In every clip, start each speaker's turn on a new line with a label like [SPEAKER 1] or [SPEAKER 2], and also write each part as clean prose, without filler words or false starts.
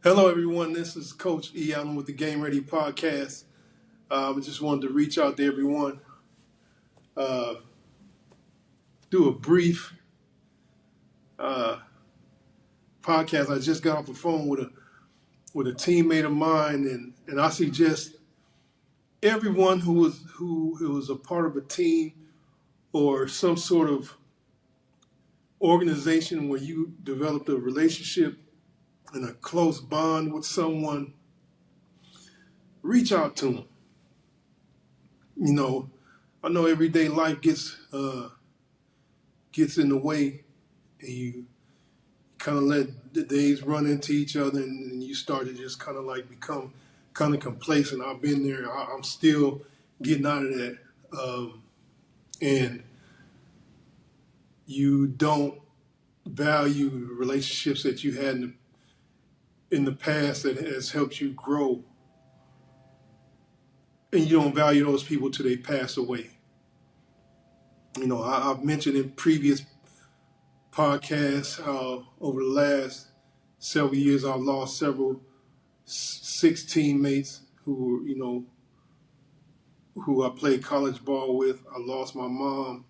[SPEAKER 1] Hello, everyone. This is Coach E. I'm with the GameReady podcast. I just wanted to reach out to everyone, uh, do a brief uh, podcast. I just got off the phone with a teammate of mine, and I suggest everyone who was a part of a team or some sort of organization where you developed a relationship and a close bond with someone, reach out to them. You know, I know everyday life gets in the way, and you kind of let the days run into each other, and you start to just kind of like become kind of complacent. I've been there. I'm still getting out of that, and you don't value the relationships that you had in the past that has helped you grow, and you don't value those people till they pass away. You know, I've mentioned in previous podcasts how over the last several years I've lost six teammates who I played college ball with. I lost my mom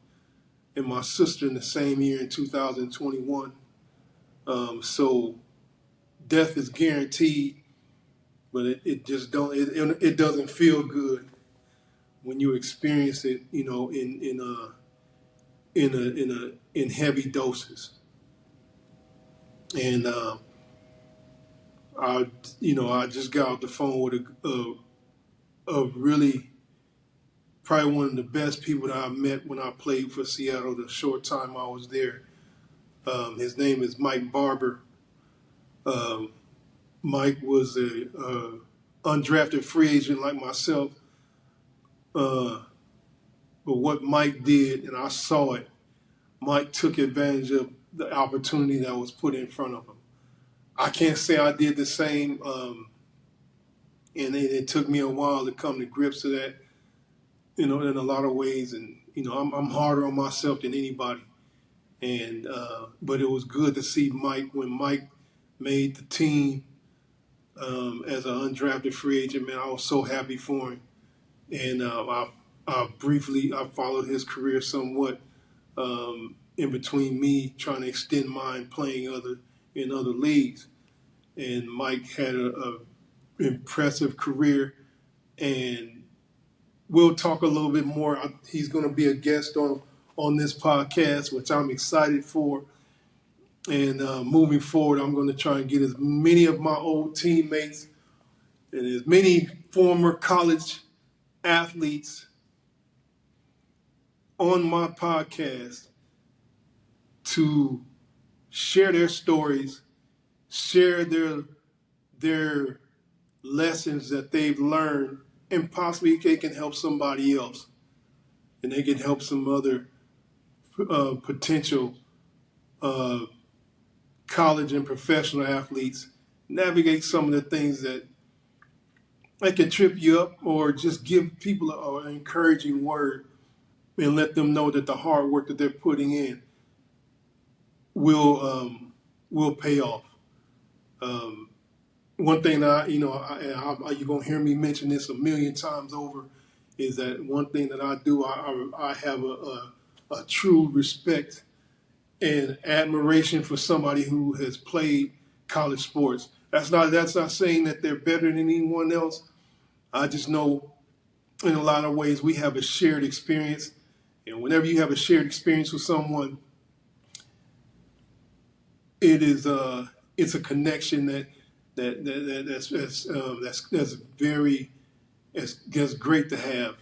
[SPEAKER 1] and my sister in the same year in 2021. So death is guaranteed, but it just don't it doesn't feel good when you experience it, in heavy doses. And I just got off the phone with a really probably one of the best people that I met when I played for Seattle the short time I was there. His name is Mike Barber. Um, Mike was a undrafted free agent like myself. But what Mike did, and I saw it, Mike took advantage of the opportunity that was put in front of him. I can't say I did the same, and it took me a while to come to grips to that, in a lot of ways. And, I'm harder on myself than anybody. And but it was good to see Mike when Mike made the team as an undrafted free agent. Man, I was so happy for him. And I followed his career somewhat in between me trying to extend mine playing in other leagues. And Mike had a impressive career, and we'll talk a little bit more. He's going to be a guest on this podcast, which I'm excited for. And moving forward, I'm going to try and get as many of my old teammates and as many former college athletes on my podcast to share their stories, share their lessons that they've learned, and possibly they can help somebody else, and they can help some other potential college and professional athletes navigate some of the things that can trip you up, or just give people an encouraging word and let them know that the hard work that they're putting in will pay off. One thing that you're gonna hear me mention this a million times over, is that one thing that I do, I have a true respect and admiration for somebody who has played college sports. That's not saying that they're better than anyone else. I just know in a lot of ways we have a shared experience, and whenever you have a shared experience with someone, it's a connection that's very that's great to have.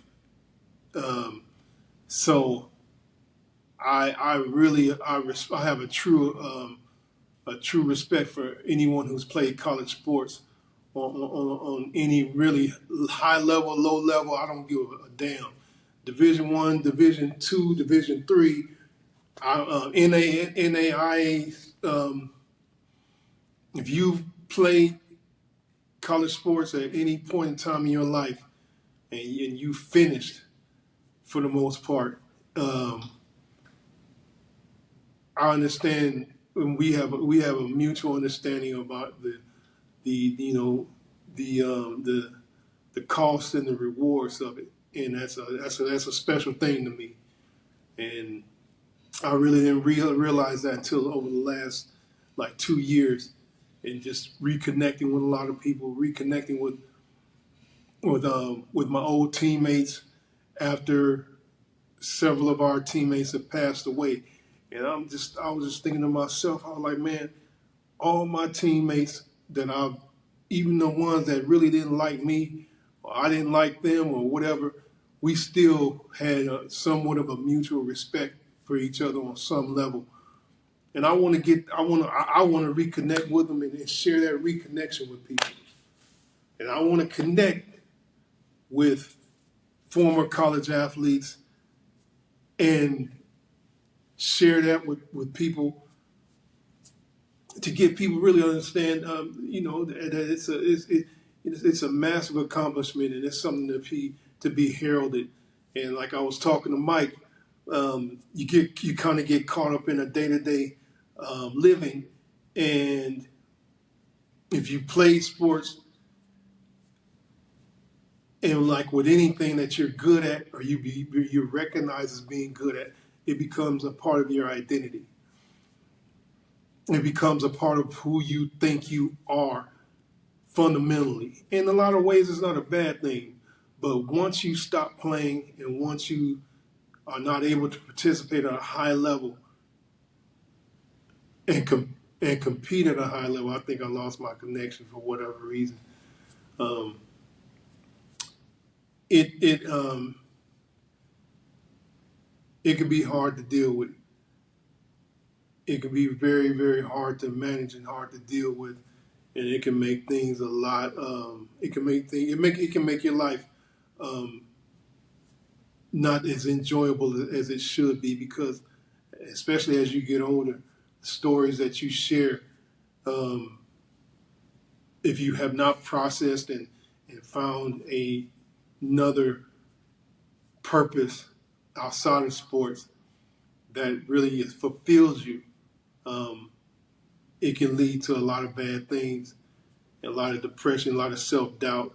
[SPEAKER 1] So I have a true respect for anyone who's played college sports on any really high level, low level. I don't give a damn. Division I, Division II, Division III, NAIA. If you've played college sports at any point in time in your life, and you finished for the most part, I understand, and we have a mutual understanding about the you know the cost and the rewards of it, and that's a special thing to me. And I really didn't realize that until over the last like 2 years, and just reconnecting with a lot of people, reconnecting with my old teammates after several of our teammates have passed away. And I was just thinking to myself, I was like, man, all my teammates that I've, even the ones that really didn't like me, or I didn't like them, or whatever, we still had somewhat of a mutual respect for each other on some level. And I want to reconnect with them and share that reconnection with people. And I want to connect with former college athletes and share that with people to get people really understand, that it's a massive accomplishment, and it's something to be heralded. And like I was talking to Mike, you kind of get caught up in a day to day living, and if you play sports, and like with anything that you're good at or you're recognized as being good at, it becomes a part of your identity. It becomes a part of who you think you are fundamentally. In a lot of ways, it's not a bad thing. But once you stop playing and once you are not able to participate at a high level and compete at a high level, I think I lost my connection for whatever reason. Um, it it it can be hard to deal with. It can be very, very hard to manage and hard to deal with, and it can make things a lot. It can make your life um, not as enjoyable as it should be, because especially as you get older, stories that you share, um, if you have not processed and found another purpose outside of sports that really fulfills you, um, it can lead to a lot of bad things, a lot of depression, a lot of self-doubt,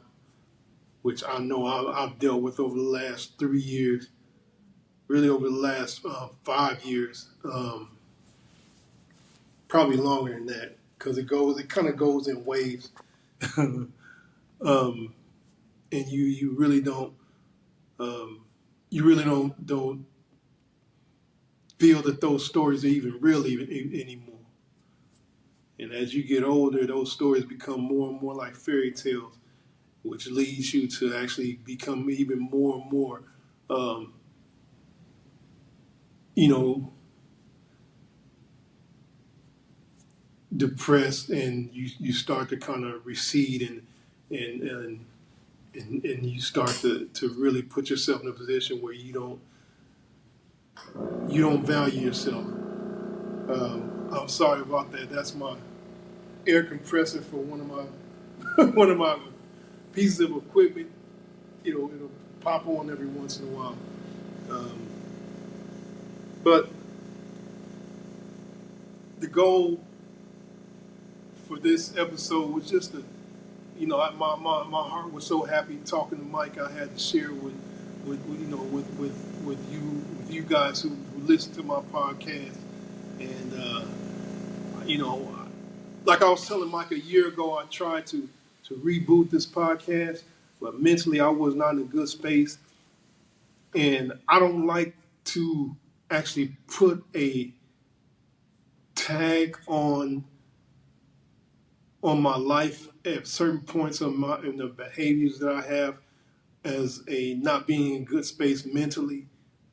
[SPEAKER 1] which I know I've dealt with over the last 3 years, really over the last 5 years, probably longer than that, because it kind of goes in waves. um, and you really don't don't feel that those stories are even real anymore. And as you get older, those stories become more and more like fairy tales, which leads you to actually become even more and more, um, you know, depressed, and you start to kind of recede and and and you start to really put yourself in a position where you don't value yourself. I'm sorry about that. That's my air compressor for one of my one of my pieces of equipment. It'll pop on every once in a while. Um, but the goal for this episode was just to, my heart was so happy talking to Mike. I had to share with you guys who listen to my podcast, and you know, like I was telling Mike a year ago, I tried to reboot this podcast, but mentally I was not in a good space, and I don't like to actually put a tag on my life at certain points in the behaviors that I have as a not being in good space mentally.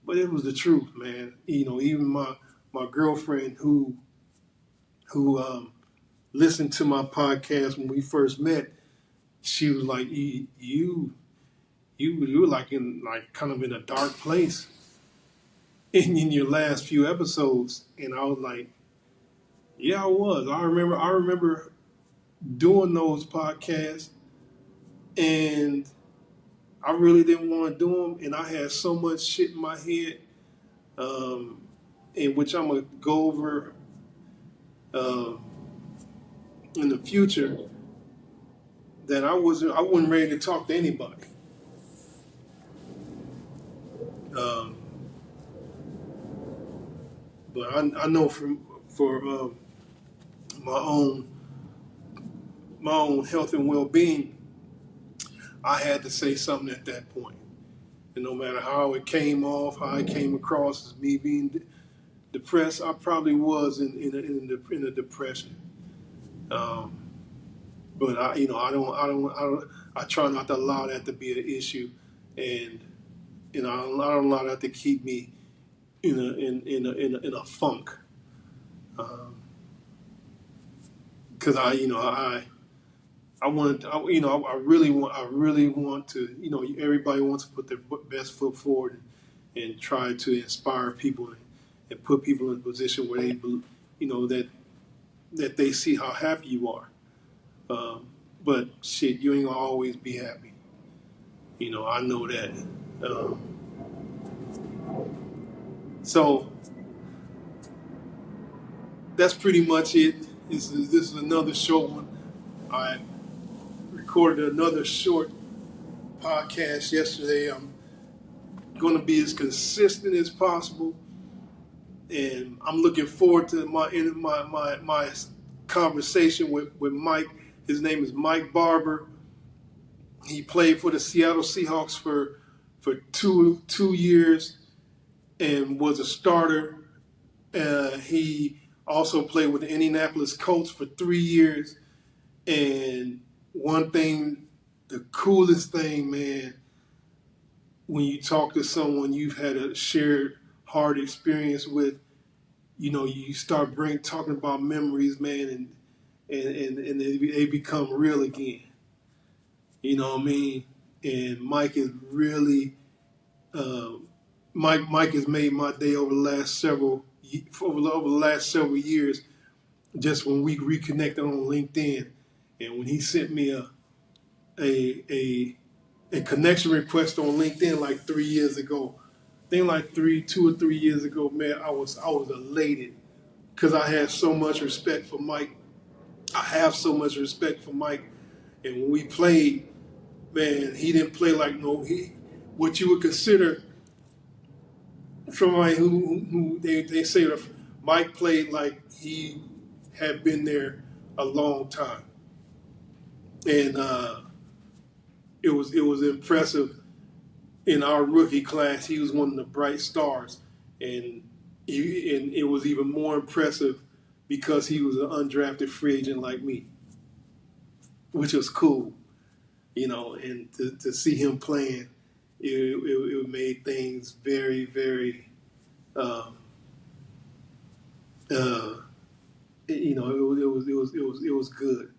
[SPEAKER 1] But it was the truth, man. Even my girlfriend who listened to my podcast when we first met, she was like, you were like in like kind of in a dark place in your last few episodes. And I was like, yeah, I was. I remember doing those podcasts, and I really didn't want to do them, and I had so much shit in my head, um, in which I'm gonna go over um, in the future. that I wasn't ready to talk to anybody. Um, but I know for my own health and well-being, I had to say something at that point. And no matter how it came off, how it came across as me being depressed, I probably was in a depression. Um, but I try not to allow that to be an issue, and I don't allow that to keep me in a funk. Because I really want to, everybody wants to put their best foot forward and try to inspire people and put people in a position where they, that they see how happy you are. But shit, you ain't gonna always be happy. I know that. Um, so that's pretty much it. This is another short one. I recorded another short podcast yesterday. I'm going to be as consistent as possible, and I'm looking forward to my conversation with Mike. His name is Mike Barber. He played for the Seattle Seahawks for two years and was a starter. He also played with the Indianapolis Colts for 3 years. And one thing, the coolest thing, man, when you talk to someone you've had a shared hard experience with, you start talking about memories, man, and they become real again. You know what I mean? And Mike is really, Mike has made my day over the last several years. Just when we reconnected on LinkedIn, and when he sent me a connection request on LinkedIn like 3 years ago. I think like 2 or 3 years ago, man, I was elated because I had so much respect for Mike. I have so much respect for Mike, and when we played, man, he didn't play like what you would consider somebody who they say that Mike played like he had been there a long time, and it was impressive. In our rookie class, he was one of the bright stars, and it was even more impressive because he was an undrafted free agent like me, which was cool, And to see him playing, it made things very, very, um, uh, it was good,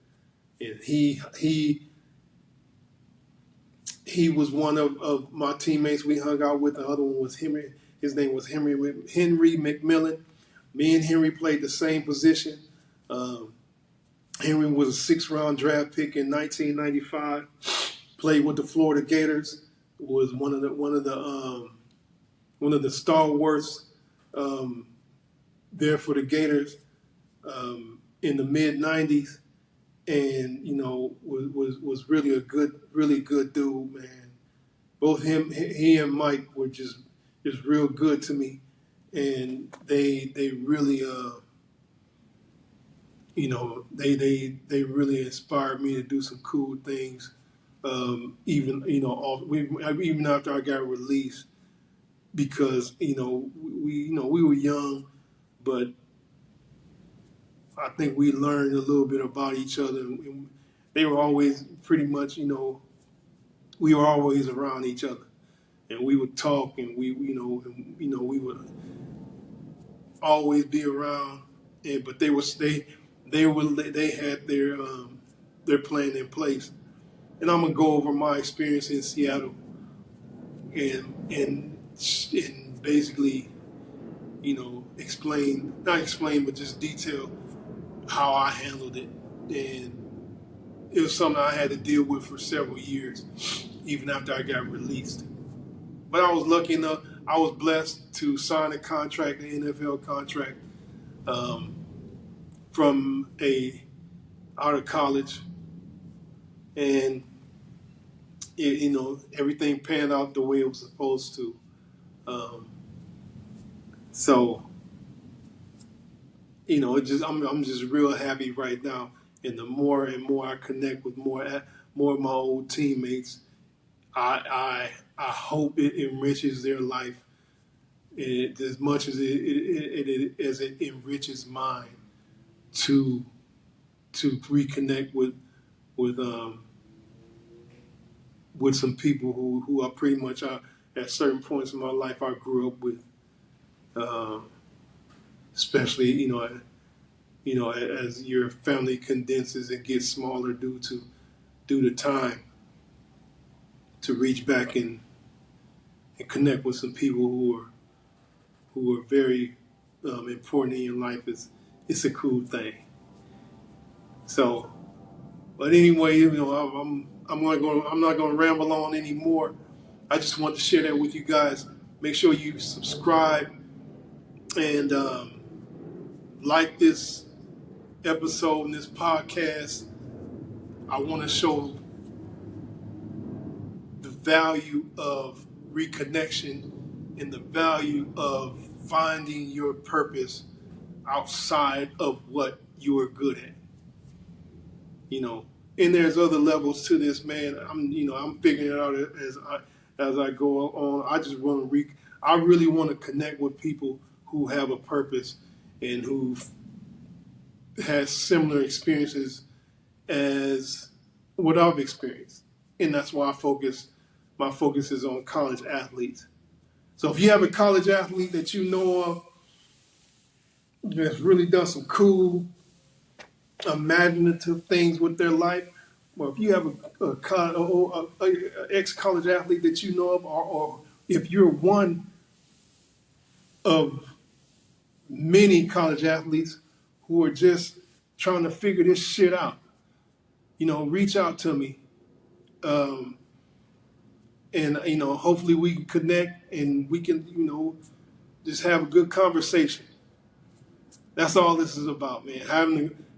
[SPEAKER 1] and he was one of my teammates we hung out with. The other one was Henry. His name was Henry McMillan. Me and Henry played the same position. Um, Henry was a 6th-round draft pick in 1995. Played with the Florida Gators. Was one of the stalwarts there for the Gators in the mid 90s, and was really really good dude, man. Both he and Mike were just real good to me, and they really they really inspired me to do some cool things. Even after I got released, because we were young, but I think we learned a little bit about each other. And they were always pretty much, we were always around each other, and we would talk, and we would always be around. But they had their plan in place. And I'm gonna go over my experience in Seattle, and basically, not explain, but just detail how I handled it. And it was something I had to deal with for several years, even after I got released. But I was lucky enough, I was blessed to sign a contract, an NFL contract, from out of college, and everything panned out the way it was supposed to. Um, so I'm just real happy right now. And the more and more I connect with more of my old teammates, I hope it enriches their life as much as it enriches mine to reconnect with um, with some people who are pretty much at certain points in my life I grew up with, especially as your family condenses and gets smaller due to time, to reach back and connect with some people who are very important in your life it's a cool thing. So, but anyway, I'm not going to ramble on anymore. I just want to share that with you guys. Make sure you subscribe and like this episode and this podcast. I want to show the value of reconnection and the value of finding your purpose outside of what you are good at. And there's other levels to this, man. I'm figuring it out as I go on. I really want to connect with people who have a purpose and who has similar experiences as what I've experienced. And that's why my focus is on college athletes. So if you have a college athlete that you know of that's really done some cool, imaginative things with their life, or if you have a ex-college athlete that you know of, or if you're one of many college athletes who are just trying to figure this shit out, reach out to me. And hopefully we can connect and we can, just have a good conversation. That's all this is about, man.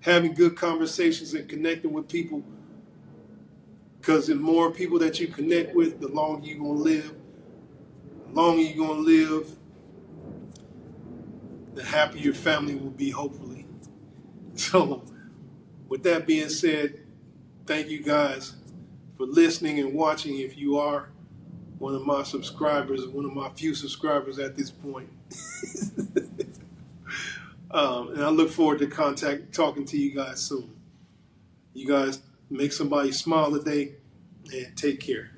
[SPEAKER 1] Having good conversations and connecting with people. Because the more people that you connect with, the longer you're gonna live. The longer you're gonna live, the happier your family will be, hopefully. So, with that being said, thank you guys for listening and watching. If you are one of my subscribers, one of my few subscribers at this point. And I look forward to talking to you guys soon. You guys make somebody smile today and take care.